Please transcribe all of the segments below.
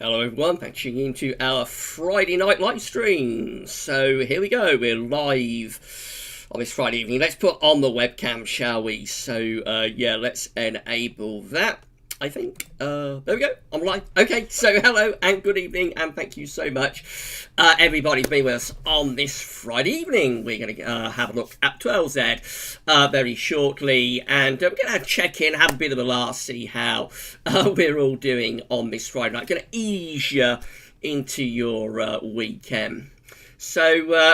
Hello everyone, thanks for tuning in to our Friday night live stream. So here we go, we're live on this Friday evening. Let's put on the webcam, shall we? So yeah, let's enable that, I think. There we go, I'm live. Okay, so hello and good evening and thank you so much everybody's been with us on this Friday evening. We're going to have a look at 12Z very shortly, and we're going to check in, have a bit of a laugh, see how we're all doing on this Friday night. Going to ease you into your weekend. So,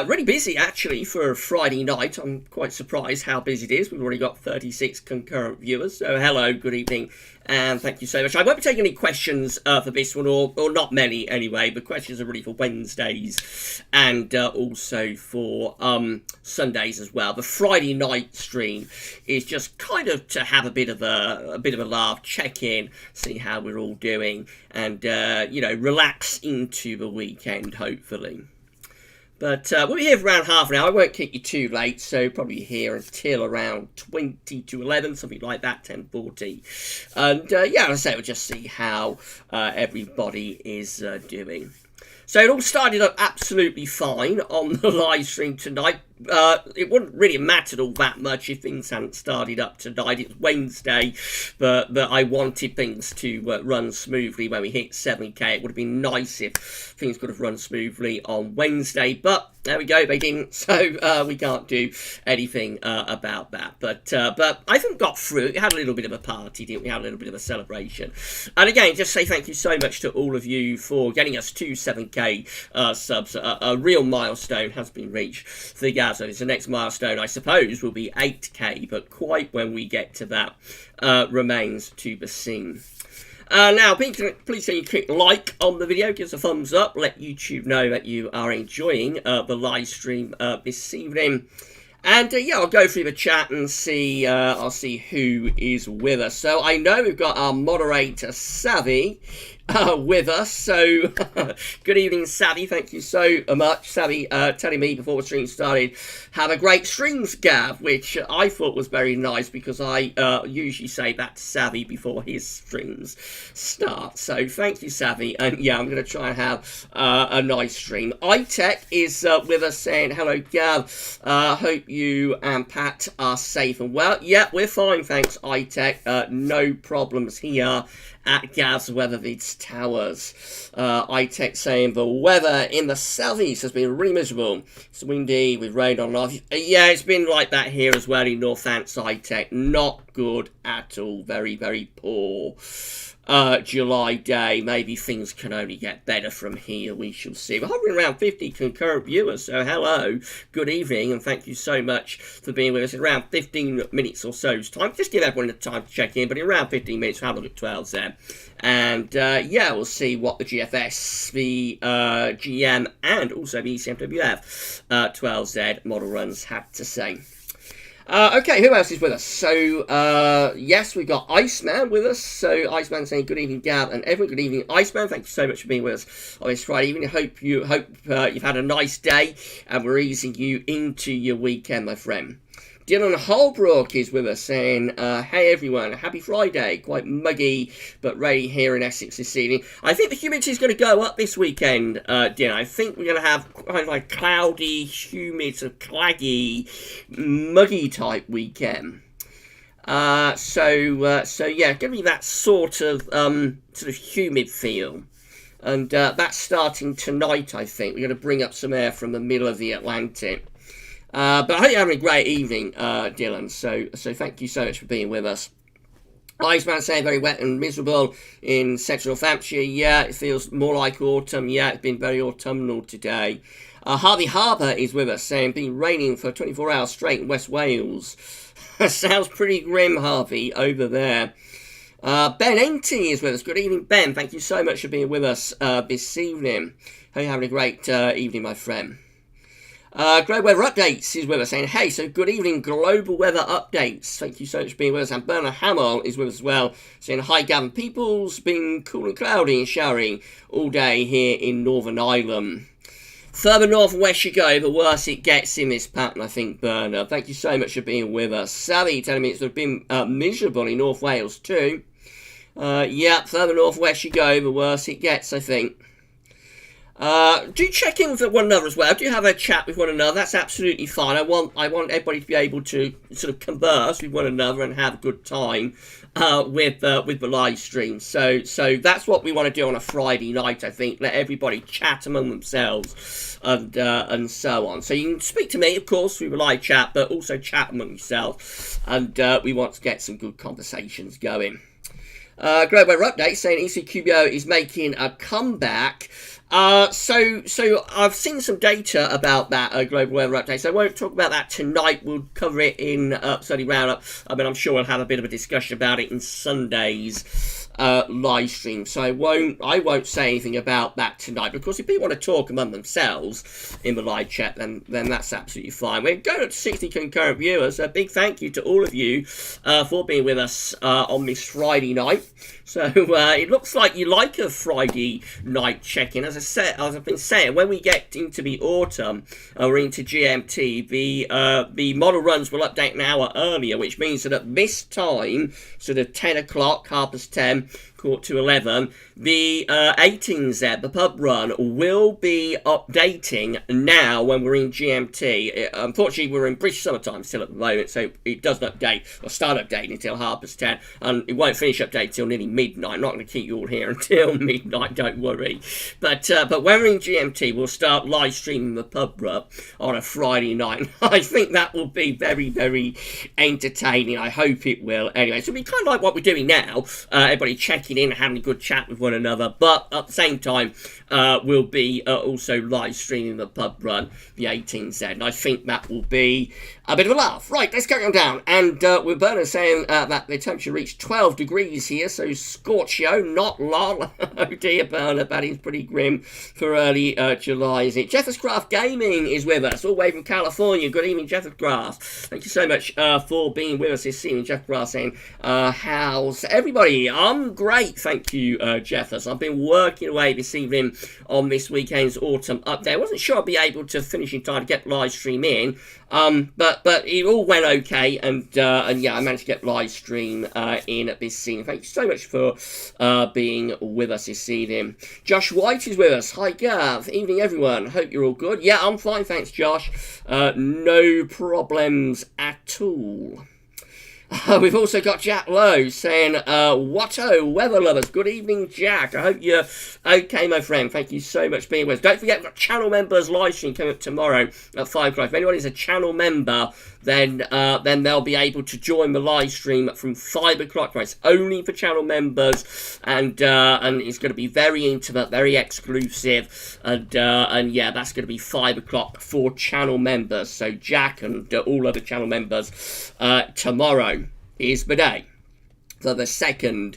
really busy actually for a Friday night. I'm quite surprised how busy it is. We've already got 36 concurrent viewers. So, hello, good evening, and thank you so much. I won't be taking any questions for this one, or not many anyway. The questions are really for Wednesdays and also for Sundays as well. The Friday night stream is just kind of to have a bit of a laugh, check in, see how we're all doing, and you know, relax into the weekend, hopefully. But we'll be here for around half an hour. I won't keep you too late, so probably here until around 20 to 11, something like that, 10:40. And yeah, as I say, we'll just see how everybody is doing. So it all started up absolutely fine on the live stream tonight. It wouldn't really have mattered all that much if things hadn't started up tonight. It's Wednesday, but I wanted things to run smoothly when we hit 7K. It would have been nice if things could have run smoothly on Wednesday, but there we go, they didn't, so we can't do anything about that. But I think got through. We had a little bit of a party, didn't we? Had a little bit of a celebration. And again, just say thank you so much to all of you for getting us to 7K subs. A real milestone has been reached for the GavsWeatherVids. The next milestone, I suppose, will be 8K, but quite when we get to that remains to be seen. Now, please can you click like on the video, give us a thumbs up, let YouTube know that you are enjoying the live stream this evening. And yeah, I'll go through the chat and see, I'll see who is with us. So I know we've got our moderator, Savvy, with us. So good evening, Savvy. Thank you so much. Savvy telling me before the stream started, have a great streams, Gav, which I thought was very nice because I usually say that to Savvy before his streams start. So thank you, Savvy. And yeah, I'm going to try and have a nice stream. iTech is with us saying, hello, Gav. Hope you and Pat are safe and well. Yeah, we're fine, thanks, iTech. No problems here at GavsWeatherVids Towers. iTech saying the weather in the southeast has been really miserable. It's windy with rain on and off. Yeah, it's been like that here as well in Northants, iTech. Not good at all. Very, very poor. July day. Maybe things can only get better from here. We shall see. We're hovering around 50 concurrent viewers, so hello, good evening, and thank you so much for being with us. In around 15 minutes or so's time, just give everyone the time to check in, but in around 15 minutes, we'll have a look at 12 there. And yeah, we'll see what the GFS, the GM, and also the ECMWF 12Z model runs have to say. Okay, who else is with us? So, yes, we've got Iceman with us. So, Iceman saying, good evening, Gav, and everyone, good evening, Iceman. Thank you so much for being with us on this Friday evening. Hope you've had a nice day, and we're easing you into your weekend, my friend. Dylan Holbrook is with us saying, hey everyone, happy Friday. Quite muggy, but rainy here in Essex this evening. I think the humidity is going to go up this weekend, Dylan. I think we're going to have kind of like cloudy, humid, sort of claggy, muggy type weekend. So yeah, going to be that sort of humid feel. And that's starting tonight, I think. We're going to bring up some air from the middle of the Atlantic. But I hope you're having a great evening, Dylan. So thank you so much for being with us. Iceman saying very wet and miserable in central Northamptonshire. Yeah, it feels more like autumn. Yeah, it's been very autumnal today. Harvey Harbour is with us saying been raining for 24 hours straight in West Wales. Sounds pretty grim, Harvey, over there. Ben Enty is with us. Good evening, Ben. Thank you so much for being with us this evening. Hope you're having a great evening, my friend. Global Weather Updates is with us saying, hey, so good evening, Global Weather Updates. Thank you so much for being with us. And Bernard Hamill is with us as well, saying, hi, Gavin. People's been cool and cloudy and showery all day here in Northern Ireland. Further north and west you go, the worse it gets in this pattern, I think, Bernard. Thank you so much for being with us. Sally telling me it's been miserable in North Wales too. Yeah, further northwest you go, the worse it gets, I think. Do check in with one another as well. Do have a chat with one another. That's absolutely fine. I want everybody to be able to sort of converse with one another and have a good time with the live stream. So that's what we want to do on a Friday night. I think let everybody chat among themselves and so on. So you can speak to me, of course, through the live chat, but also chat among yourself. And we want to get some good conversations going. Global Weather Update saying ECQBO is making a comeback. So I've seen some data about that global weather update. So I won't talk about that tonight. We'll cover it in Sunday Roundup. I mean, I'm sure we'll have a bit of a discussion about it in Sunday's live stream. So I won't say anything about that tonight, because if people want to talk among themselves in the live chat, then that's absolutely fine. We're going up to 60 concurrent viewers. A big thank you to all of you for being with us on this Friday night. So it looks like you like a Friday night check-in. As I've been saying, when we get into the autumn or into GMT, the model runs will update an hour earlier, which means that at this time, sort of 10 o'clock, 10:30, quarter to 11, the 18Z, the pub run, will be updating now when we're in GMT. Unfortunately, we're in British summertime still at the moment, so it doesn't update or start updating until 10:30, and it won't finish updating until nearly midnight. I'm not going to keep you all here until midnight, don't worry. But when we're in GMT, we'll start live streaming the pub run on a Friday night. I think that will be very, very entertaining. I hope it will. Anyway, so it'll be kind of like what we're doing now. Everybody checking in, having a good chat with one another, but at the same time we'll be also live streaming the pub run, the 18Z, and I think that will be a bit of a laugh. Right, let's carry on down, and with Bernard saying that the temperature reached 12 degrees here, so scorchio, not lol. Oh dear, Bernard, that is pretty grim for early July, is it? Jeffers Craft Gaming is with us, all the way from California. Good evening, Jeffers Craft. Thank you so much for being with us this evening. Jeffers Craft saying, how's everybody? I'm great, thank you, Jeffers. I've been working away this evening on this weekend's autumn update. I wasn't sure I'd be able to finish in time to get live stream in, but it all went okay, and yeah, I managed to get live stream in at this scene. Thank you so much for being with us this evening. Josh White is with us. Hi Gav, evening everyone. Hope you're all good. Yeah, I'm fine, thanks Josh. No problems at all. We've also got Jack Lowe saying, Watto, weather lovers. Good evening, Jack. I hope you're okay, my friend. Thank you so much for being with us. Don't forget, we've got channel members live stream coming up tomorrow at 5 o'clock. If anyone is a channel member, then they'll be able to join the live stream from 5 o'clock. Right, it's only for channel members, and it's going to be very intimate, very exclusive, and yeah, that's going to be 5 o'clock for channel members. So Jack and all other channel members, tomorrow is the day for the second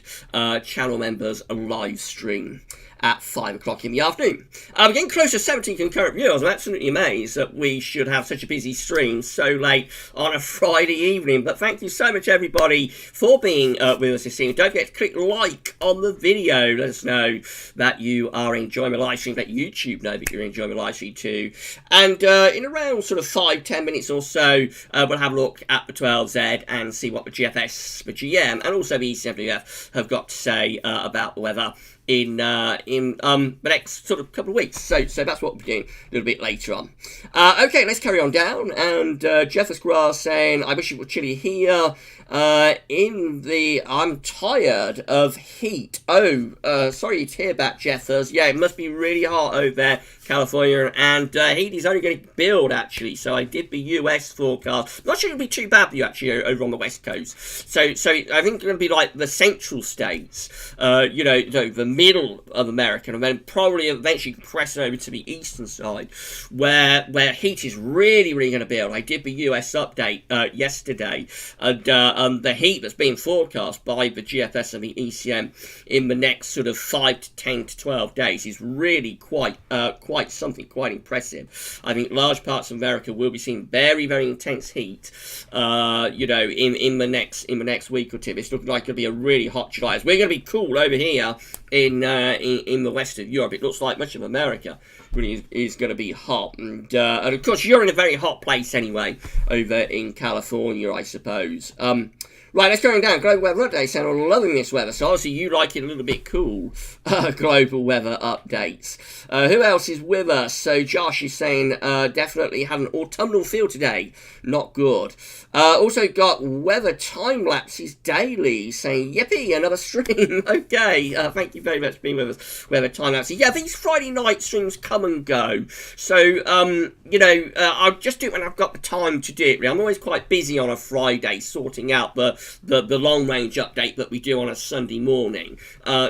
channel members live stream at 5 o'clock in the afternoon. We're getting close to 17 concurrent viewers. I'm absolutely amazed that we should have such a busy stream so late on a Friday evening. But thank you so much, everybody, for being with us this evening. Don't forget to click like on the video. Let us know that you are enjoying the live stream. Let YouTube know that you're enjoying the live stream too. And in around sort of 5-10 minutes or so, we'll have a look at the 12Z and see what the GFS, the GM, and also the ECWF have got to say about the weather in the next sort of couple of weeks. So that's what we're doing a little bit later on. Okay, let's carry on down. And Jeffers Grass saying, I wish it were chilly here. I'm tired of heat. Oh, sorry to hear that, Jeffers. Yeah, it must be really hot over there, California, and heat is only going to build, actually. So I did the US forecast. Not sure it'll be too bad for you, actually, over on the West Coast. So I think it's going to be like the central states, the middle of America, and then probably eventually compress over to the eastern side, where heat is really, really going to build. I did the US update yesterday, and the heat that's being forecast by the GFS and the ECM in the next sort of 5 to 10 to 12 days is really quite something quite impressive. I think large parts of America will be seeing very, very intense heat, in the next week or two. It's looking like it'll be a really hot July. As we're going to be cool over here in the west of Europe, it looks like much of America really is going to be hot, and of course you're in a very hot place anyway over in California, I suppose. Right, let's go down. Global weather update saying I'm loving this weather. So obviously you like it a little bit cool. Global weather updates. Who else is with us? So Josh is saying definitely had an autumnal feel today. Not good. Also got weather time lapses daily saying yippee, another stream. Okay, thank you very much for being with us. Weather time lapses. Yeah, these Friday night streams come and go. So you know, I'll just do it when I've got the time to do it. I'm always quite busy on a Friday sorting out the long range update that we do on a Sunday morning.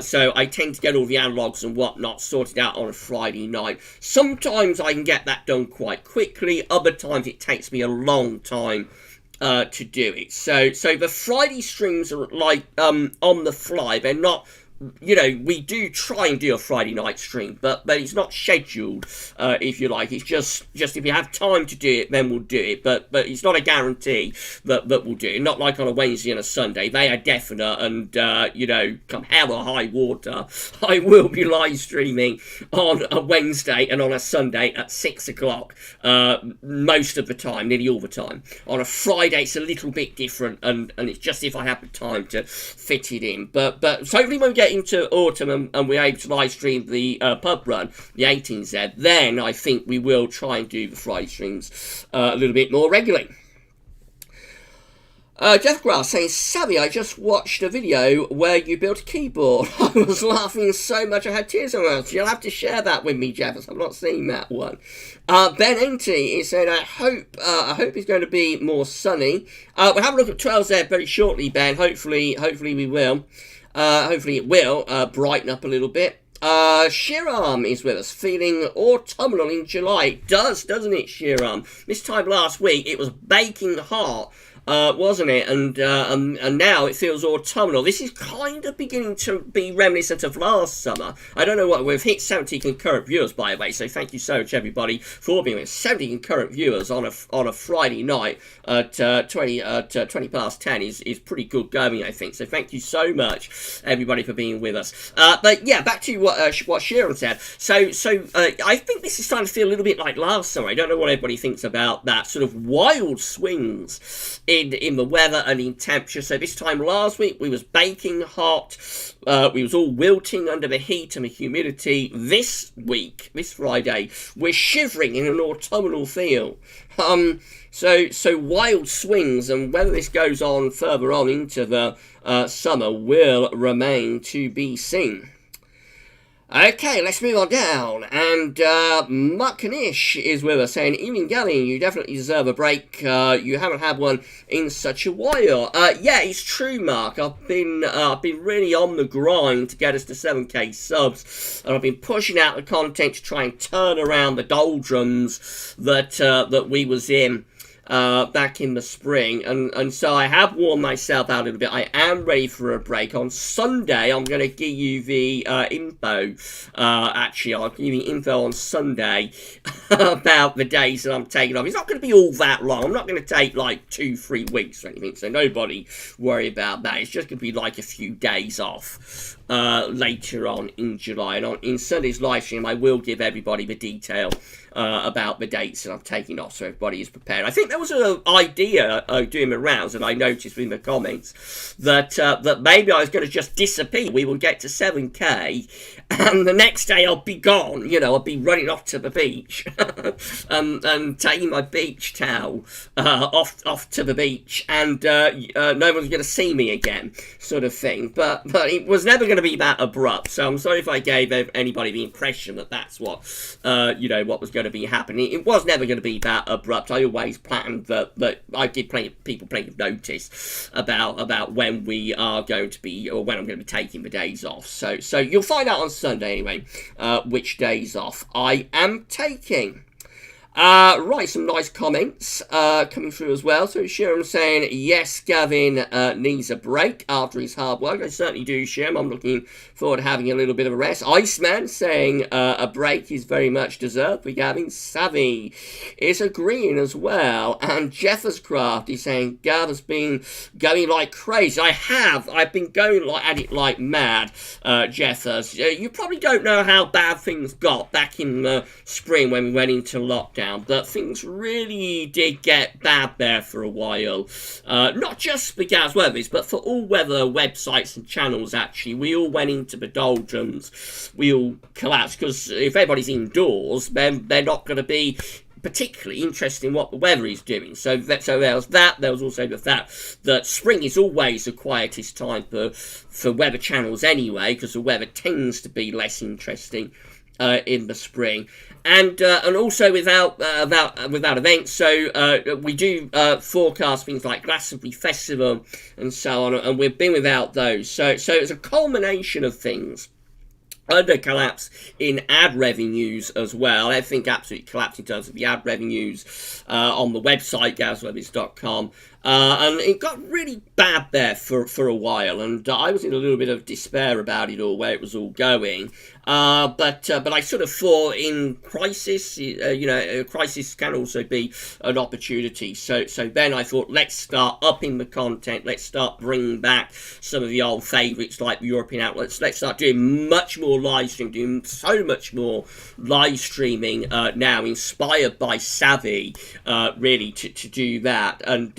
So I tend to get all the analogs and whatnot sorted out on a Friday night. Sometimes I can get that done quite quickly. Other times it takes me a long time to do it. So the Friday streams are like on the fly. They're not, you know, we do try and do a Friday night stream, but it's not scheduled, if you like. It's just if you have time to do it, then we'll do it. But it's not a guarantee that we'll do it. Not like on a Wednesday and a Sunday. They are definite, and you know, come hell or high water, I will be live streaming on a Wednesday and on a Sunday at 6 o'clock most of the time, nearly all the time. On a Friday, it's a little bit different, and it's just if I have the time to fit it in. But so hopefully when we get into autumn and we're able to live stream the pub run, the 18Z, then I think we will try and do the Friday streams a little bit more regularly. Jeff Grass saying, Savvy, I just watched a video where you built a keyboard. I was laughing so much I had tears in my eyes. You'll have to share that with me, Jeff, as I've not seen that one. Ben Enty is saying, I hope it's going to be more sunny. We'll have a look at 12Z very shortly, Ben. Hopefully we will. Hopefully it will brighten up a little bit. Shiram is with us, feeling autumnal in July. It does, doesn't it, Shiram? This time last week, it was baking hot. Wasn't it? And now it feels autumnal. This is kind of beginning to be reminiscent of last summer. I don't know what, we've hit 70 concurrent viewers, by the way, so thank you so much, everybody, for being with 70 concurrent viewers on a Friday night at 20 past 10 is pretty good going, I think. So thank you so much, everybody, for being with us. But yeah, back to what Sharon said. So I think this is starting to feel a little bit like last summer. I don't know what everybody thinks about that sort of wild swings in the weather and in temperature. So this time last week we was baking hot, we was all wilting under the heat and the humidity. This week, this Friday, we're shivering in an autumnal feel. So wild swings, and whether this goes on further on into the summer will remain to be seen. Okay, let's move on down, and Mark Kanish is with us saying, Evening Galley, you definitely deserve a break, you haven't had one in such a while. Yeah, it's true, Mark, I've been really on the grind to get us to 7k subs, and I've been pushing out the content to try and turn around the doldrums that we was in back in the spring, and so I have worn myself out a little bit. I am ready for a break. On Sunday, I'm going to give you the info. Actually, I'll give you info on Sunday about the days that I'm taking off. It's not going to be all that long. I'm not going to take like 2-3 weeks or anything, so nobody worry about that. It's just going to be like a few days off later on in July. And in Sunday's live stream, I will give everybody the detail about the dates that I'm taking off, so everybody is prepared. I think there was an idea doing the rounds that I noticed in the comments that maybe I was going to just disappear. We will get to 7k, and the next day I'll be gone. You know, I'll be running off to the beach and taking my beach towel off to the beach, and no one's going to see me again, sort of thing. But it was never going to be that abrupt. So I'm sorry if I gave anybody the impression that that's what what was going to be happening. It was never going to be that abrupt. I always planned that I give people plenty of notice about when we are going to be, or when I'm going to be taking the days off. So you'll find out on Sunday anyway which days off I am taking. Right, some nice comments coming through as well. So Sherm saying, yes, Gavin needs a break after his hard work. I certainly do, Sherm. I'm looking forward to having a little bit of a rest. Iceman saying a break is very much deserved for Gavin. Savvy is agreeing as well. And Jefferscraft is saying, Gav has been going like crazy. I've been going at it like mad, Jeffers. You probably don't know how bad things got back in the spring when we went into lockdown. around, but things really did get bad there for a while. Not just for GavsWeatherVids, but for all weather websites and channels, actually. We all went into the doldrums. We all collapsed, because if everybody's indoors, then they're not going to be particularly interested in what the weather is doing. So there was that. There was also the fact that spring is always the quietest time for weather channels anyway, because the weather tends to be less interesting in the spring, and also without events. So we do forecast things like Glastonbury Festival and so on, and we've been without those. So it's a culmination of things. Under collapse in ad revenues as well. Everything absolutely collapsed in terms of the ad revenues on the website, GavsWeatherVids.com. And it got really bad there for a while, and I was in a little bit of despair about it all, where it was all going. But I sort of thought, in crisis, a crisis can also be an opportunity. So then I thought, let's start upping the content. Let's start bringing back some of the old favourites like the European outlets. Let's start doing much more live stream, doing so much more live streaming now, inspired by Savvy, really, to do that, and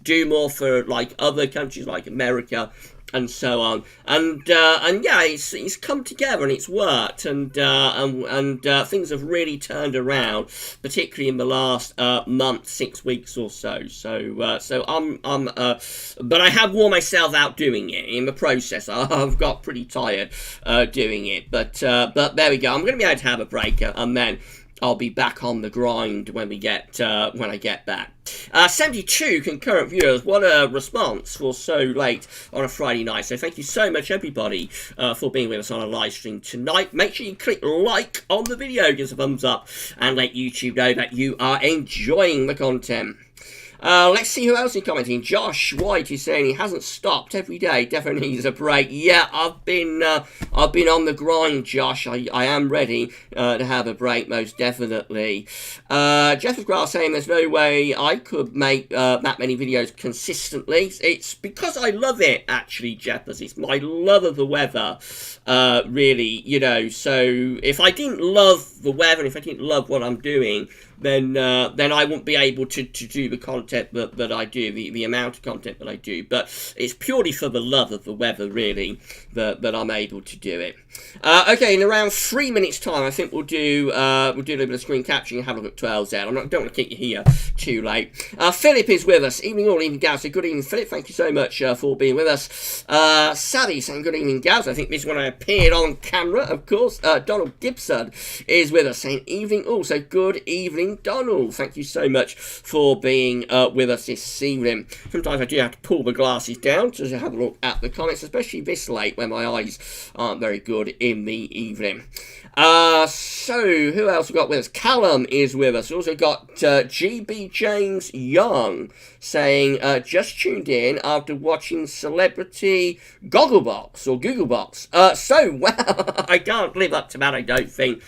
do more for like other countries like America and so on, and yeah, it's come together and it's worked, and things have really turned around, particularly in the last month, 6 weeks or so. So I'm but I have worn myself out doing it in the process. I've got pretty tired doing it, but there we go. I'm going to be able to have a break, and then I'll be back on the grind when I get back. 72 concurrent viewers. What a response for so late on a Friday night. So thank you so much, everybody, for being with us on a live stream tonight. Make sure you click like on the video, give us a thumbs up, and let YouTube know that you are enjoying the content. Let's see who else is commenting. Josh White is saying he hasn't stopped every day. Definitely needs a break. Yeah, I've been on the grind, Josh. I am ready to have a break, most definitely. Jeff Grass saying there's no way I could make that many videos consistently. It's because I love it, actually, Jeff. It's my love of the weather, really. So if I didn't love the weather, and if I didn't love what I'm doing, then I won't be able to do the content that I do, the amount of content that I do. But it's purely for the love of the weather, really, that I'm able to do it. Okay, in around 3 minutes' time, I think we'll do a little bit of screen capturing and have a look at 12 Z. I don't want to keep you here too late. Philip is with us. Evening all, evening Gavs. So good evening, Philip. Thank you so much for being with us. Savvy saying good evening, Gavs. I think this is when I appeared on camera, of course. Donald Gibson is with us saying evening all. So good evening, Donald. Thank you so much for being with us this evening. Sometimes I do have to pull the glasses down to have a look at the comments, especially this late when my eyes aren't very good in the evening. So who else we got with us? Callum is with us. We also got GB James Young saying just tuned in after watching Celebrity Gogglebox or Googlebox. So well, I can't live up to that, I don't think,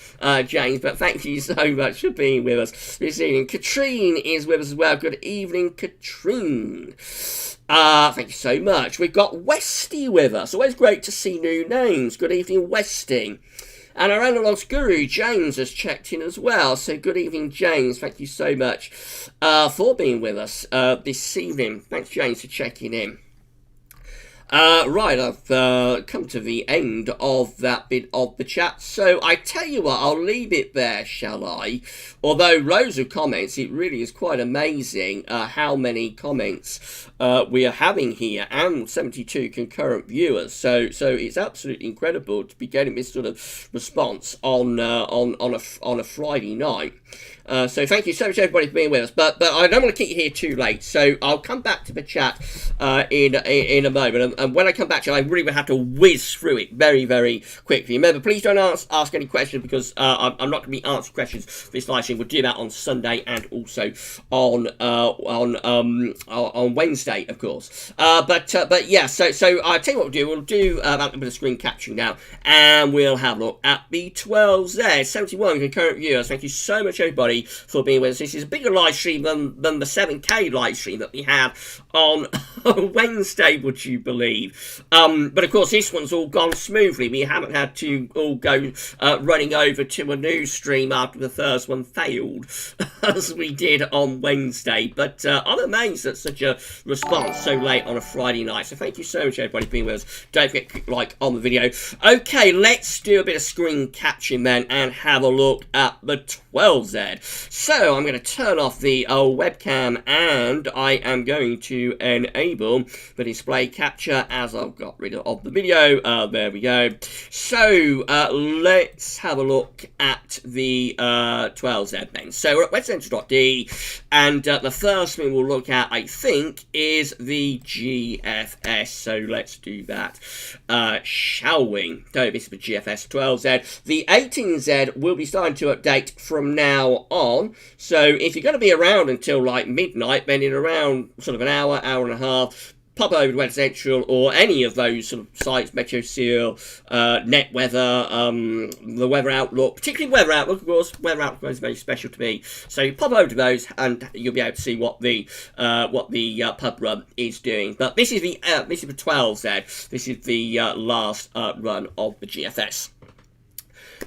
James, but thank you so much for being with us this evening. Katrine is with us as well. Good evening, Katrine. Thank you so much. We've got Westy with us. Always great to see new names. Good evening, Westy. And our Analogs Guru, James, has checked in as well. So good evening, James. Thank you so much for being with us this evening. Thanks, James, for checking in. Right, I've come to the end of that bit of the chat. So I tell you what, I'll leave it there, shall I? Although rows of comments, it really is quite amazing how many comments we are having here, and 72 concurrent viewers. So it's absolutely incredible to be getting this sort of response on a Friday night. So thank you so much, everybody, for being with us. But I don't want to keep you here too late, so I'll come back to the chat in a moment. And when I come back to it, I really will have to whiz through it very, very quickly. Remember, please don't ask any questions, because I'm not going to be answering questions for this live stream. We'll do that on Sunday and also on Wednesday, of course. But yeah, so I'll tell you what we'll do a bit of screen capturing now, and we'll have a look at the 12 there. 71 concurrent viewers. Thank you so much, everybody, for being with us. This is a bigger live stream than the 7K live stream that we had on Wednesday, would you believe? But of course, this one's all gone smoothly. We haven't had to all go running over to a news stream after the first one failed, as we did on Wednesday. But I'm amazed at such a response so late on a Friday night. So thank you so much, everybody, for being with us. Don't forget to click like on the video. Okay, let's do a bit of screen capturing then and have a look at the 12Z. So I'm going to turn off the webcam and I am going to enable the display capture as I've got rid of the video. There we go. So let's have a look at the 12Z then. So we're at webcentral.d and the first thing we'll look at, I think, is the GFS. So let's do that, shall we? So this is the GFS 12Z. The 18Z will be starting to update from now on. So if you're going to be around until like midnight, then in around sort of an hour, hour and a half, pop over to Weather Central or any of those sort of sites, Meteo Seal, Net Weather, the Weather Outlook, particularly Weather Outlook, of course. Weather Outlook is very special to me. So you pop over to those and you'll be able to see what the pub run is doing. But this is the 12Z. This is the last run of the GFS.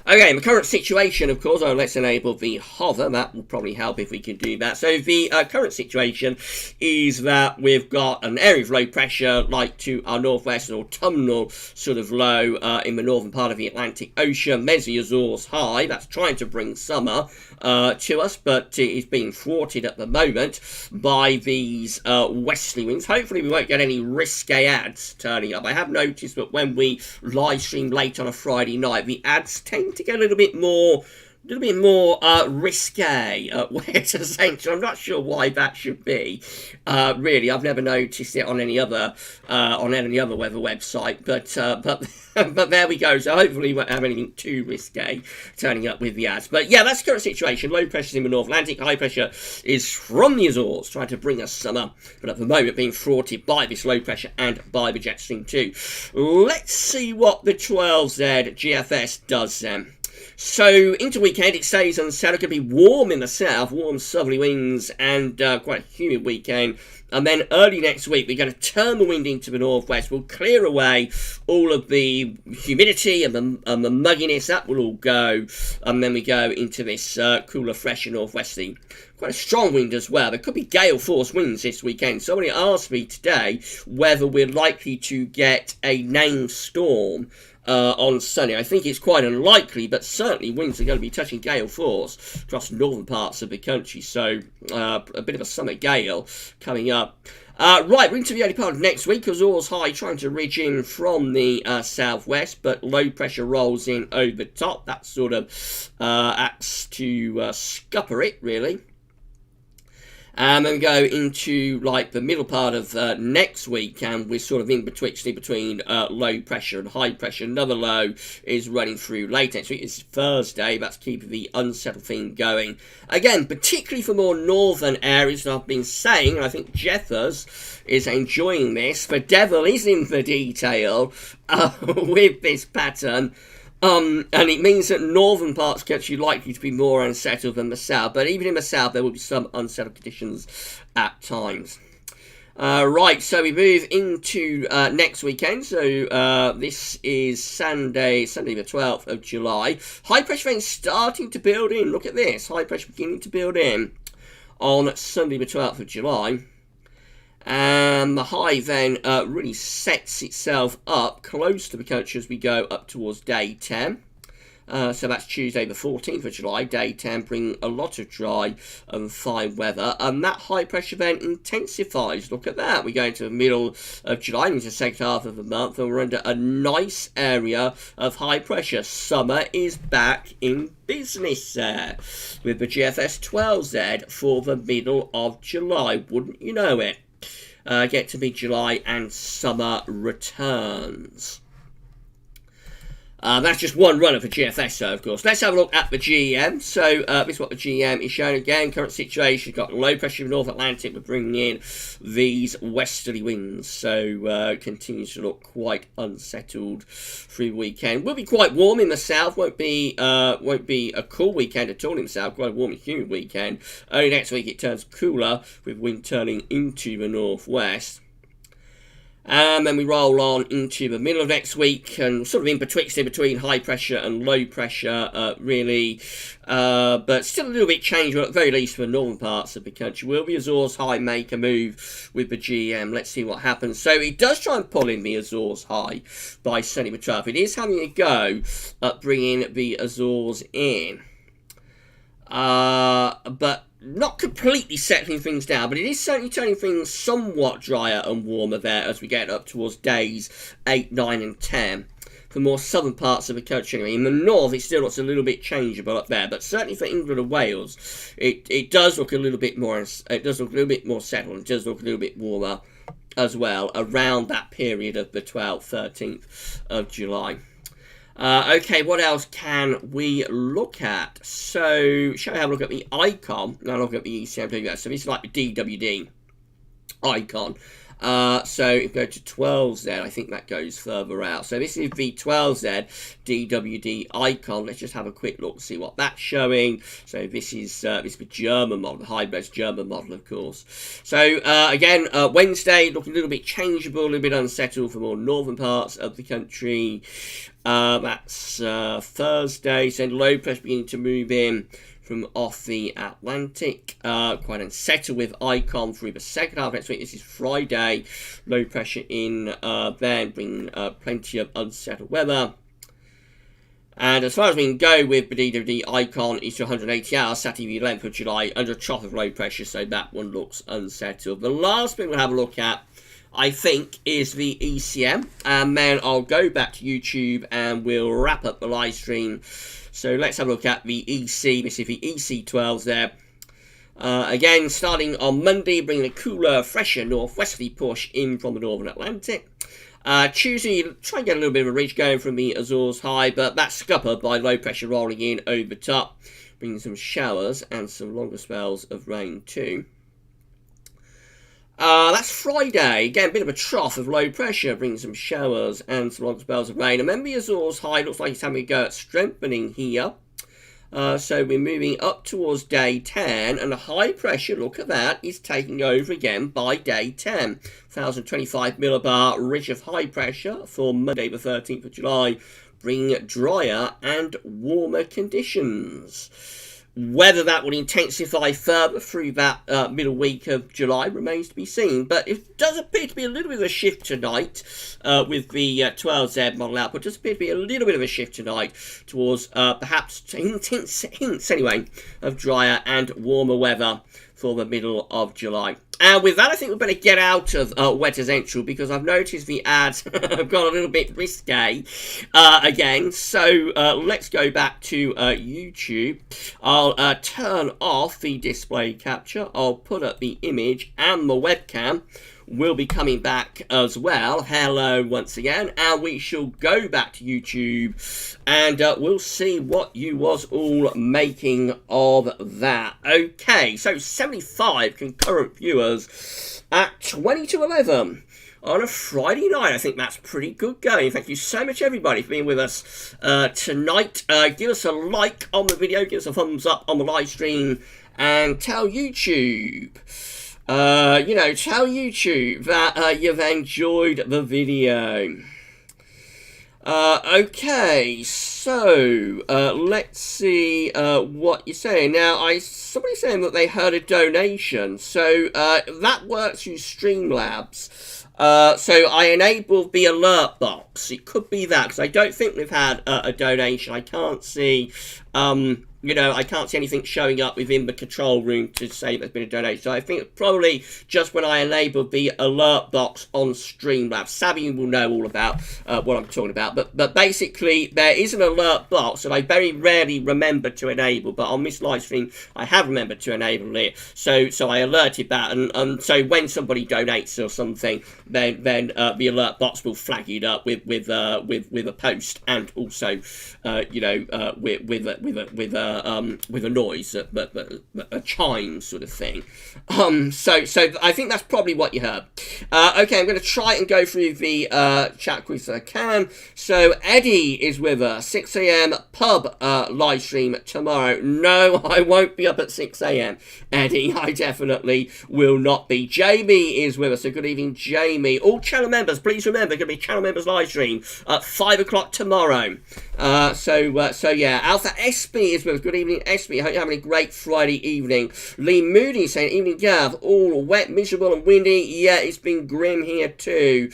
Okay, in the current situation, of course, let's enable the hover. That will probably help if we can do that. So the current situation is that we've got an area of low pressure, like to our northwest, an autumnal sort of low in the northern part of the Atlantic Ocean. There's the Azores high. That's trying to bring summer to us, but it is being thwarted at the moment by these westerly winds. Hopefully we won't get any risque ads turning up. I have noticed that when we live stream late on a Friday night, the ads tend to get a little bit more risque at Weather Central. I'm not sure why that should be. Really, I've never noticed it on any other weather website. But there we go. So hopefully we won't have anything too risque turning up with the ads. But yeah, that's the current situation. Low pressure in the North Atlantic. High pressure is from the Azores, trying to bring us summer. But at the moment being thwarted by this low pressure and by the jet stream too. Let's see what the 12Z GFS does then. So into weekend it stays unsettled. It could be warm in the south, warm southerly winds and quite a humid weekend. And then early next week we're going to turn the wind into the northwest. We'll clear away all of the humidity and the mugginess. That will all go. And then we go into this cooler, fresher northwesterly. Quite a strong wind as well. There could be gale force winds this weekend. Somebody asked me today whether we're likely to get a named storm on Sunday. I think it's quite unlikely, but certainly winds are going to be touching gale force across northern parts of the country. So a bit of a summer gale coming up. Right, we're into the early part of next week. Azores high trying to ridge in from the southwest, but low pressure rolls in over the top. That sort of acts to scupper it, really. And then we go into like the middle part of next week, and we're sort of in between low pressure and high pressure. Another low is running through late next week. It's Thursday. That's keeping the unsettled thing going. Again, particularly for more northern areas, and I've been saying, and I think Jethers is enjoying this. The devil is in the detail with this pattern. And it means that northern parts of the country are likely to be more unsettled than the south. But even in the south, there will be some unsettled conditions at times. Right, so we move into next weekend. So this is Sunday the 12th of July. High pressure vents starting to build in. Look at this. High pressure beginning to build in on Sunday the 12th of July. And the high then really sets itself up close to the country as we go up towards day 10. So that's Tuesday the 14th of July. Day 10 bring a lot of dry and fine weather. And that high pressure then intensifies. Look at that. We go into the middle of July into the second half of the month. And we're under a nice area of high pressure. Summer is back in business there. With the GFS 12Z for the middle of July. Wouldn't you know it? Get to mid-July and summer returns. That's just one runner for GFS, though, of course. Let's have a look at the GEM. So, this is what the GEM is showing again. Current situation, got low pressure in the North Atlantic. We're bringing in these westerly winds. So, continues to look quite unsettled through the weekend. Will be quite warm in the south. Won't be a cool weekend at all in the south. Quite a warm and humid weekend. Only next week it turns cooler, with wind turning into the northwest. And then we roll on into the middle of next week, and sort of in between high pressure and low pressure, really. But still a little bit change, but at the very least for the northern parts of the country. Will the Azores High make a move with the GM? Let's see what happens. So it does try and pull in the Azores High by Sunny Matraf. It is having a go at bringing the Azores in. But not completely settling things down, but it is certainly turning things somewhat drier and warmer there as we get up towards days 8, 9 and 10 for more southern parts of the country. Anyway, in the north it still looks a little bit changeable up there, but certainly for England and Wales it does look a little bit more settled, it does look a little bit warmer as well around that period of the 12th, 13th of July. Okay, what else can we look at? So, shall we have a look at the icon? Now look at the ECM. So this is like the DWD icon. So if you go to 12Z, I think that goes further out. So this is the 12Z DWD icon. Let's just have a quick look, see what that's showing. So this is the German model, the high-bred German model, of course. So again, Wednesday looking a little bit changeable, a little bit unsettled for more northern parts of the country. That's Thursday, so low pressure beginning to move in from off the Atlantic. Quite unsettled with icon through the second half next week. This is Friday. Low pressure in there, bringing plenty of unsettled weather. And as far as we can go with the DWD icon, it's 180 hours, Saturday the 11th of July, under a trough of low pressure, so that one looks unsettled. The last thing we'll have a look at, I think, is the ECM, and then I'll go back to YouTube and we'll wrap up the live stream. So let's have a look at the EC. This is the EC12s there. Again, starting on Monday, bringing a cooler, fresher northwesterly push in from the northern Atlantic. Tuesday, try and get a little bit of a reach going from the Azores High, but that's scuppered by low pressure rolling in over the top, bringing some showers and some longer spells of rain too. That's Friday. Again, a bit of a trough of low pressure, bringing some showers and some long spells of rain. And then the Azores High looks like it's having a go at strengthening here. So we're moving up towards day 10, and the high pressure, look at that, is taking over again by day 10. 1025 millibar ridge of high pressure for Monday the 13th of July, bringing drier and warmer conditions. Whether that will intensify further through that middle week of July remains to be seen. But it does appear to be a little bit of a shift tonight with the 12Z model output. It does appear to be a little bit of a shift tonight towards perhaps hints anyway of drier and warmer weather for the middle of July. And with that, I think we better get out of Weather Central, because I've noticed the ads have got a little bit risque again. So let's go back to YouTube. I'll turn off the display capture. I'll put up the image, and the webcam will be coming back as well. Hello once again, and we shall go back to YouTube, and we'll see what you was all making of that. Okay, so 75 concurrent viewers at 20 to 11 on a Friday night. I think that's pretty good going. Thank you so much, everybody, for being with us tonight. Give us a like on the video, give us a thumbs up on the live stream, and tell YouTube tell YouTube that you've enjoyed the video. Okay, so let's see what you're saying. Now, somebody's saying that they heard a donation, so that works through Streamlabs. So I enabled the alert box. It could be that, because I don't think we've had a donation. I can't see you know, I can't see anything showing up within the control room to say there's been a donation. So I think probably just when I enable the alert box on Streamlabs. Savvy will know all about what I'm talking about. But basically, there is an alert box that I very rarely remember to enable. But on this live stream, I have remembered to enable it. So I alerted that. And so when somebody donates or something, then the alert box will flag it up with a post, and also you know, with a noise, a chime sort of thing. So I think that's probably what you heard. Okay, I'm going to try and go through the chat quiz that I can. So Eddie is with us. 6 a.m. pub live stream tomorrow. No, I won't be up at 6 a.m. Eddie, I definitely will not be. Jamie is with us. So good evening, Jamie. All channel members, please remember, going to be channel members live stream at 5 o'clock tomorrow. So yeah, Alpha SB is with us. Good evening, SB. I hope you're having a great Friday evening. Lee Moody saying, evening, Gav. All wet, miserable, and windy. Yeah, it's been grim here too,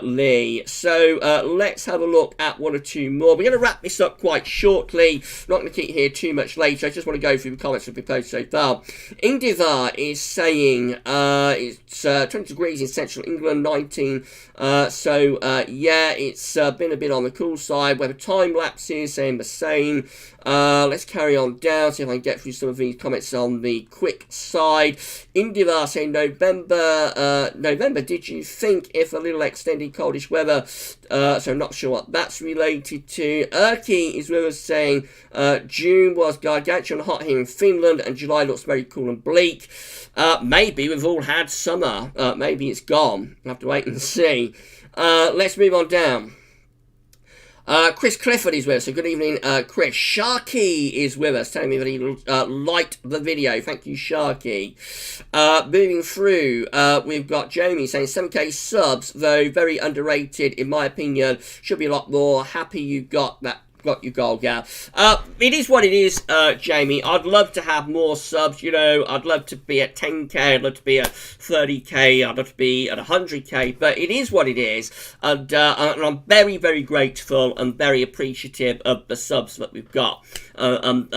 Lee. So let's have a look at one or two more. We're going to wrap this up quite shortly. Not going to keep here too much later. I just want to go through the comments that we posted so far. Indivar is saying it's 20 degrees in central England, 19. Yeah, it's been a bit on the cool side. Weather time lapses saying the same. Let's carry on down, see if I can get through some of these comments on the quick side. Indivar saying November, did you think if a little extended coldish weather? So I'm not sure what that's related to. Erky is with us saying June was gargantuan hot here in Finland and July looks very cool and bleak. Maybe we've all had summer. Maybe it's gone. We'll have to wait and see. Let's move on down. Chris Clifford is with us, so good evening, Chris. Sharky is with us, telling me that he liked the video. Thank you, Sharky. Moving through, we've got Jamie saying 7k subs, though very underrated, in my opinion. Should be a lot more. Happy you got that. Got your goal, Gav. It is what it is, Jamie. I'd love to have more subs, you know. I'd love to be at 10k, I'd love to be at 30k, I'd love to be at 100k, but it is what it is. And I'm very, very grateful and very appreciative of the subs that we've got. And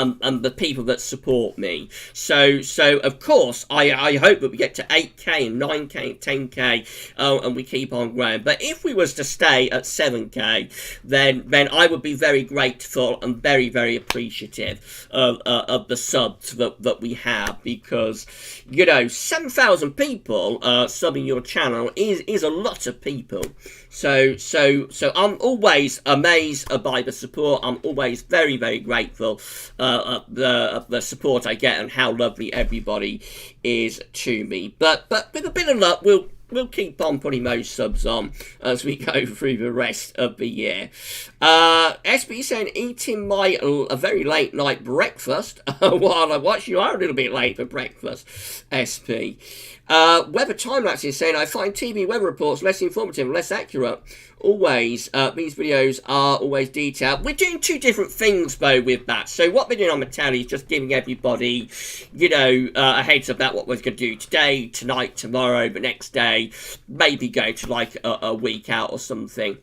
the people that support me. So of course, I hope that we get to 8k and 9k and 10k, and we keep on growing. But if we was to stay at 7k, then I would be very grateful and very, very appreciative of the subs that we have, because, you know, 7,000 people subbing your channel is a lot of people. So I'm always amazed by the support. I'm always very, very grateful of the support I get and how lovely everybody is to me. But with a bit of luck, we'll keep on putting those subs on as we go through the rest of the year. SB saying, eating a very late night breakfast while I watch. You are a little bit late for breakfast, SP. Weather time lapse is saying, I find TV weather reports less informative and less accurate. Always, these videos are always detailed. We're doing two different things, though, with that. So what we're doing on the telly is just giving everybody, you know, a heads up about what we're going to do today, tonight, tomorrow, the next day, maybe go to like a week out or something.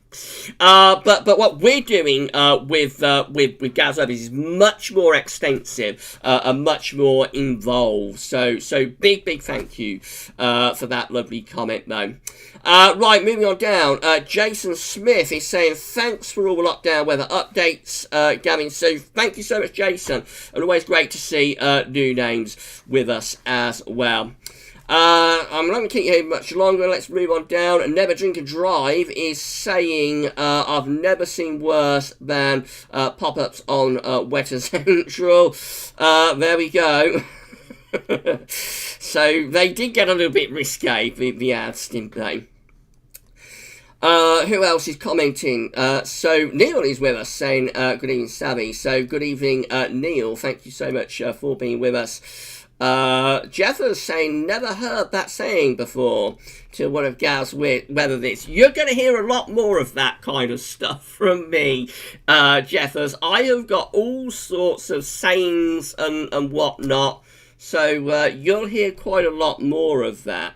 But what we're doing with GavsWeatherVids is much more extensive and much more involved. So big thank you for that lovely comment, though. Right, moving on down. Jason Smith is saying, thanks for all the lockdown weather updates, Gavin. So thank you so much, Jason. And always great to see new names with us as well. I'm not going to keep you here much longer. Let's move on down. And Never Drink and Drive is saying, I've never seen worse than pop-ups on Wetter Central. There we go. So they did get a little bit risque, the ads, didn't they? Who else is commenting? So Neil is with us saying, good evening, Savvy. So good evening, Neil. Thank you so much for being with us. Jeffers saying, never heard that saying before, to one of GavsWeatherVids. You're going to hear a lot more of that kind of stuff from me, Jeffers. I have got all sorts of sayings and whatnot, so you'll hear quite a lot more of that.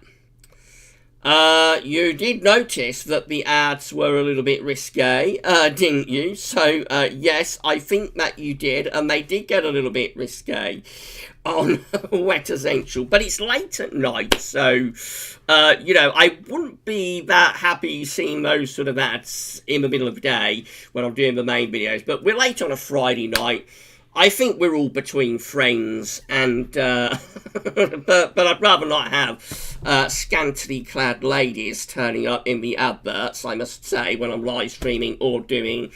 You did notice that the ads were a little bit risque, didn't you? So, yes, I think that you did, and they did get a little bit risque on Wet Essential, but it's late at night, so, you know, I wouldn't be that happy seeing those sort of ads in the middle of the day when I'm doing the main videos, but we're late on a Friday night. I think we're all between friends, and but I'd rather not have scantily clad ladies turning up in the adverts, I must say, when I'm live streaming or doing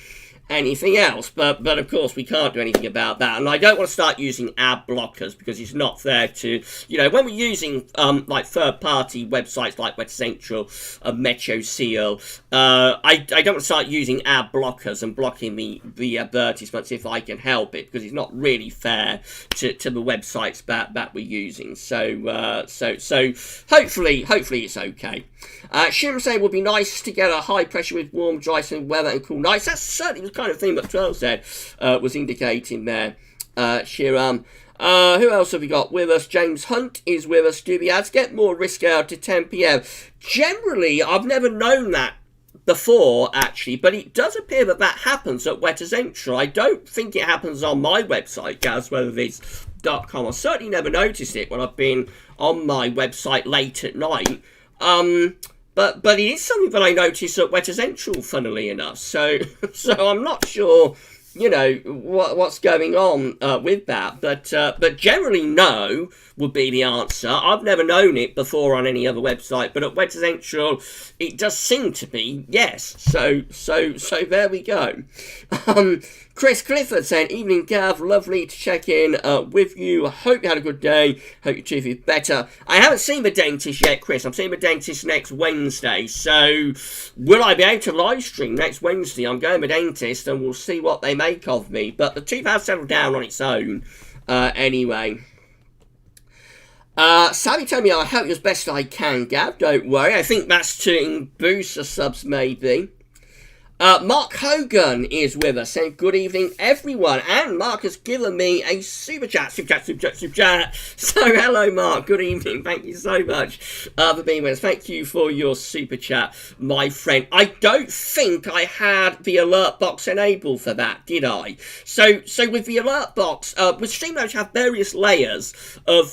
anything else. But of course we can't do anything about that, and I don't want to start using ad blockers because it's not fair to, you know, when we're using like third-party websites like Wet Central and Metro Seal, I don't want to start using ad blockers and blocking the advertisements if I can help it, because it's not really fair to the websites that we're using. So so hopefully it's okay. Shim say it would be nice to get a high pressure with warm, dry, sunny weather and cool nights. That's certainly the kind of thing that 12 said was indicating there. Shiram. Who else have we got with us? James Hunt is with us. Do the ads get more risk out to 10 p.m? Generally, I've never known that before, actually, but it does appear that that happens at Wet Essential. I don't think it happens on my website, GavsWeatherVids.com. I've certainly never noticed it when I've been on my website late at night. But it is something that I noticed at Wet Essential, funnily enough. So I'm not sure, you know, what's going on with that. But generally, no would be the answer. I've never known it before on any other website, but at Wet Essential, it does seem to be yes. So there we go. Chris Clifford saying, evening Gav, lovely to check in with you. I hope you had a good day. Hope your tooth is better. I haven't seen the dentist yet, Chris. I'm seeing the dentist next Wednesday. So will I be able to live stream next Wednesday? I'm going to the dentist and we'll see what they make of me. But the tooth has settled down on its own anyway. Sally told me I help you as best I can, Gav. Don't worry. I think that's to boost the subs, maybe. Mark Hogan is with us, saying good evening everyone, and Mark has given me a super chat. So hello Mark, good evening, thank you so much for being with us. Thank you for your super chat, my friend. I don't think I had the alert box enabled for that, did I? So with the alert box, with Streamlabs you have various layers of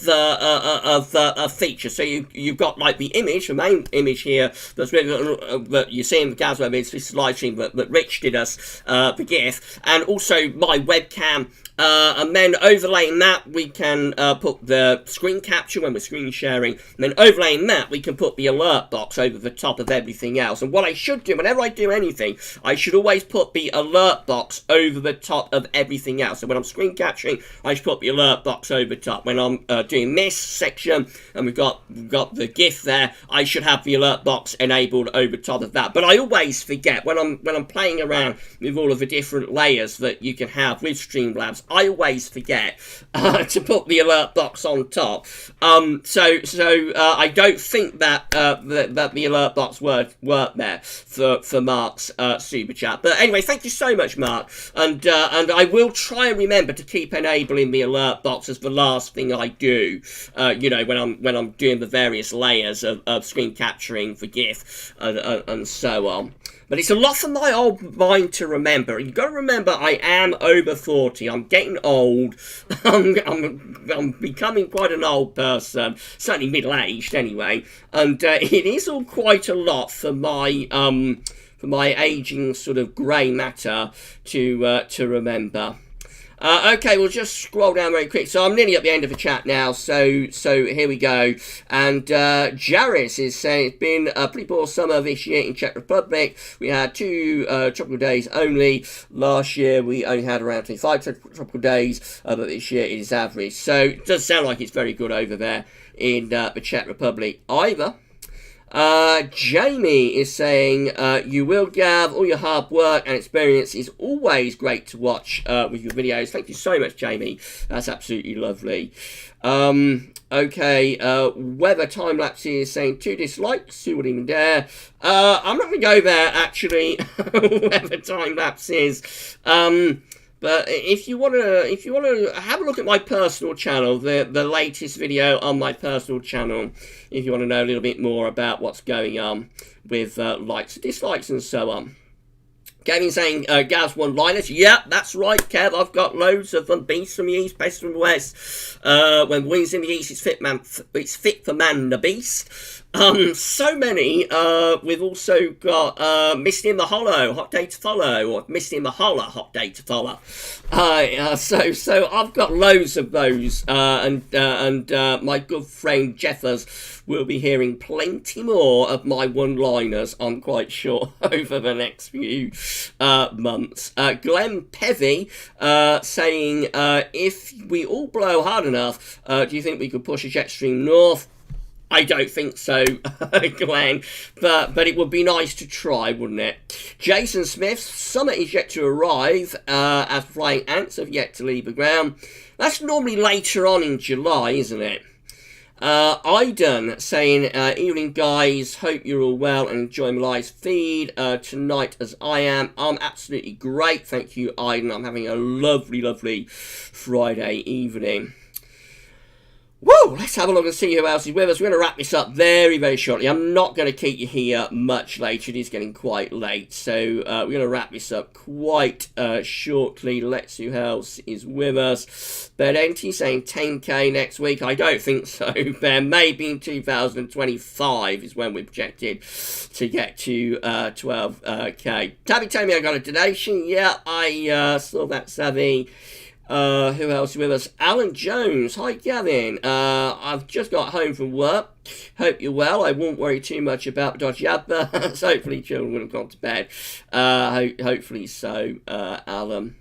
features. So you've got like the image, the main image here that you see in the GavsWeatherVids, this is live stream that Rich did us the GIF, and also my webcam, and then overlaying that we can put the screen capture when we're screen sharing, and then overlaying that we can put the alert box over the top of everything else. And what I should do whenever I do anything, I should always put the alert box over the top of everything else. So when I'm screen capturing, I should put the alert box over top. When I'm doing this section and we've got the GIF there, I should have the alert box enabled over top of that. But I always forget when I'm playing around with all of the different layers that you can have with Streamlabs. I always forget to put the alert box on top. So I don't think that that the alert box worked there for Mark's super chat. But anyway, thank you so much, Mark. And I will try and remember to keep enabling the alert box as the last thing I do. You know, when I'm doing the various layers of screen capturing for GIF and so on. But it's a lot for my old mind to remember. You've got to remember I am over 40. I'm getting old. I'm becoming quite an old person. Certainly middle-aged anyway. And it is all quite a lot for my aging sort of grey matter to remember. Okay, we'll just scroll down very quick. So I'm nearly at the end of the chat now, so here we go. And Jaris is saying it's been a pretty poor summer this year in Czech Republic. We had 2 tropical days only. Last year we only had around 25 tropical days, but this year it is average. So it does sound like it's very good over there in the Czech Republic either. Jamie is saying, you will, Gav, all your hard work and experience is always great to watch with your videos. Thank you so much, Jamie. That's absolutely lovely. Okay, weather time lapse is saying 2 dislikes, who would even dare? I'm not going to go there, actually, weather time lapses. But if you wanna have a look at my personal channel, the latest video on my personal channel, if you want to know a little bit more about what's going on with likes and dislikes and so on. Kevin saying, Gavs one-liners. Yeah, that's right, Kev. I've got loads of them. Beast from the east, best from the west. When wings in the east, it's fit for man, the beast. So many. We've also got Misty in the Hollow, hot day to follow, or Misty in the Holler, hot day to follow. So I've got loads of those, and my good friend Jeffers will be hearing plenty more of my one-liners, I'm quite sure, over the next few months. Glenn Pevy saying, if we all blow hard enough, do you think we could push a jet stream north? I don't think so, Glenn, but it would be nice to try, wouldn't it? Jason Smith, summer is yet to arrive, as flying ants have yet to leave the ground. That's normally later on in July, isn't it? Aidan saying, evening guys, hope you're all well and enjoying my live feed tonight as I am. I'm absolutely great, thank you Aidan. I'm having a lovely, lovely Friday evening. Woo! Let's have a look and see who else is with us. We're going to wrap this up very, very shortly. I'm not going to keep you here much later. It is getting quite late. So we're going to wrap this up quite shortly. Let's see who else is with us. Bedenti saying 10k next week. I don't think so, Ben. Maybe in 2025 is when we're projected to get to 12k. Tabby telling me I got a donation. Yeah, I saw that, Savvy. Who else is with us? Alan Jones. Hi, Gavin. I've just got home from work. Hope you're well. I won't worry too much about dodgy adverts. Hopefully children will have gone to bed. Hopefully so, Alan.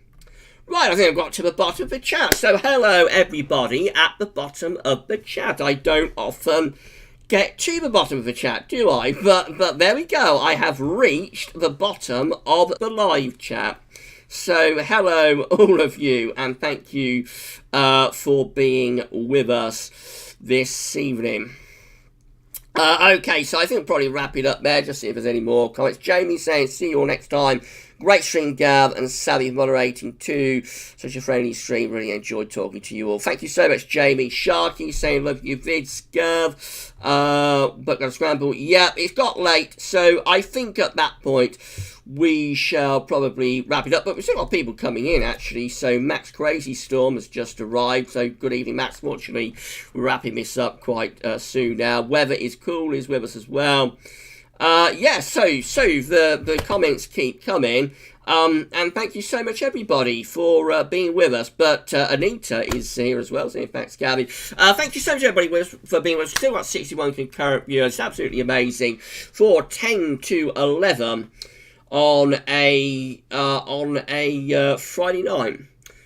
Right, I think I've got to the bottom of the chat. So hello, everybody at the bottom of the chat. I don't often get to the bottom of the chat, do I? But there we go. I have reached the bottom of the live chat. So, hello, all of you, and thank you for being with us this evening. Okay, so I think we'll probably wrap it up there, just see if there's any more comments. Jamie saying, see you all next time. Great stream, Gav, and Sally moderating too. Such a friendly stream. Really enjoyed talking to you all. Thank you so much, Jamie. Sharky saying, love your vids, Gav. But got to scramble. Yeah, it's got late, so I think at that point we shall probably wrap it up. But we've still got people coming in, actually. So Max Crazy Storm has just arrived. So good evening, Max. Fortunately, we're wrapping this up quite soon now. Weather is cool is with us as well. Yeah, so the comments keep coming. And thank you so much, everybody, for being with us. But Anita is here as well, saying thanks, Gavin. Thank you so much, everybody, for being with us. Still got 61 concurrent viewers. It's absolutely amazing. For 10 to 11 on a Friday night.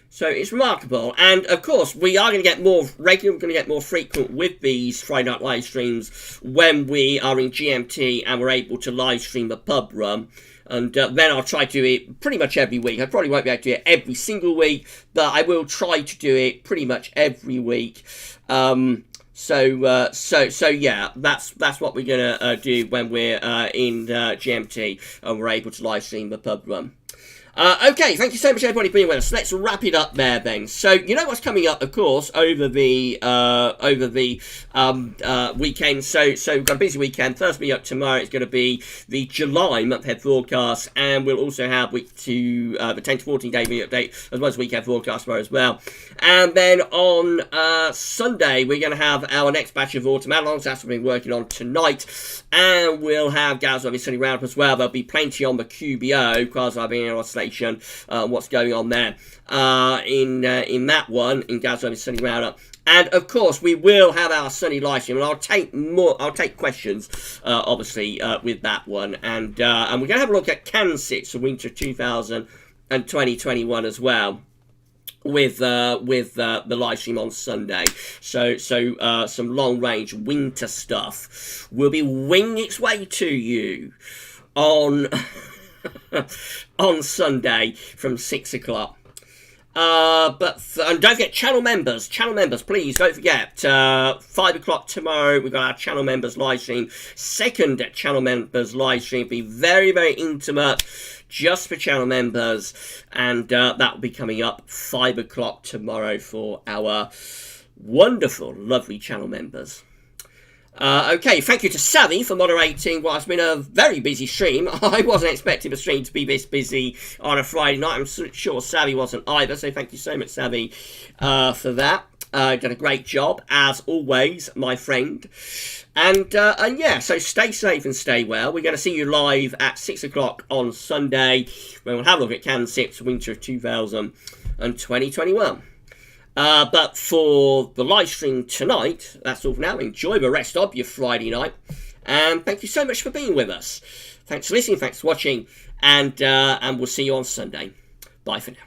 So it's remarkable. And of course, we are going to get more regular, we're going to get more frequent with these Friday night live streams when we are in GMT and we're able to live stream the pub run. And then I'll try to do it pretty much every week. I probably won't be able to do it every single week, but I will try to do it pretty much every week. So yeah, that's what we're gonna do when we're in GMT and we're able to live stream the pub run. Okay, thank you so much, everybody, for being with us. Let's wrap it up there, then. So, you know what's coming up, of course, over the weekend. So we've got a busy weekend. First week up tomorrow is going to be the July month-ahead forecast, and we'll also have week to the 10 to 14 day video update, as well as weekend forecast tomorrow as well. And then on Sunday, we're going to have our next batch of autumn analogs. That's what we've been working on tonight. And we'll have GavsWeatherVids Sunny Roundup as well. There'll be plenty on the QBO, quasi-binary oscillation. What's going on there in that one in GavsWeatherVids Sunny Roundup. And of course we will have our sunny live stream, and I'll take questions obviously with that one, and we're gonna have a look at Kansas for winter 2021 as well with the live stream on Sunday. So some long range winter stuff will be winging its way to you on on Sunday from 6 o'clock. And don't forget channel members, please don't forget 5 o'clock tomorrow we've got our channel members live stream. Second channel members live stream, be very, very intimate, just for channel members, and that will be coming up 5 o'clock tomorrow for our wonderful, lovely channel members. Okay, thank you to Savvy for moderating what has been a very busy stream. I wasn't expecting the stream to be this busy on a Friday night. I'm sure Savvy wasn't either, so thank you so much, Savvy, for that. Done a great job, as always, my friend. And yeah, so stay safe and stay well. We're going to see you live at 6 o'clock on Sunday, when we'll have a look at Can 6 Winter of 2021. But for the live stream tonight, that's all for now. Enjoy the rest of your Friday night. And thank you so much for being with us. Thanks for listening, thanks for watching, and we'll see you on Sunday. Bye for now.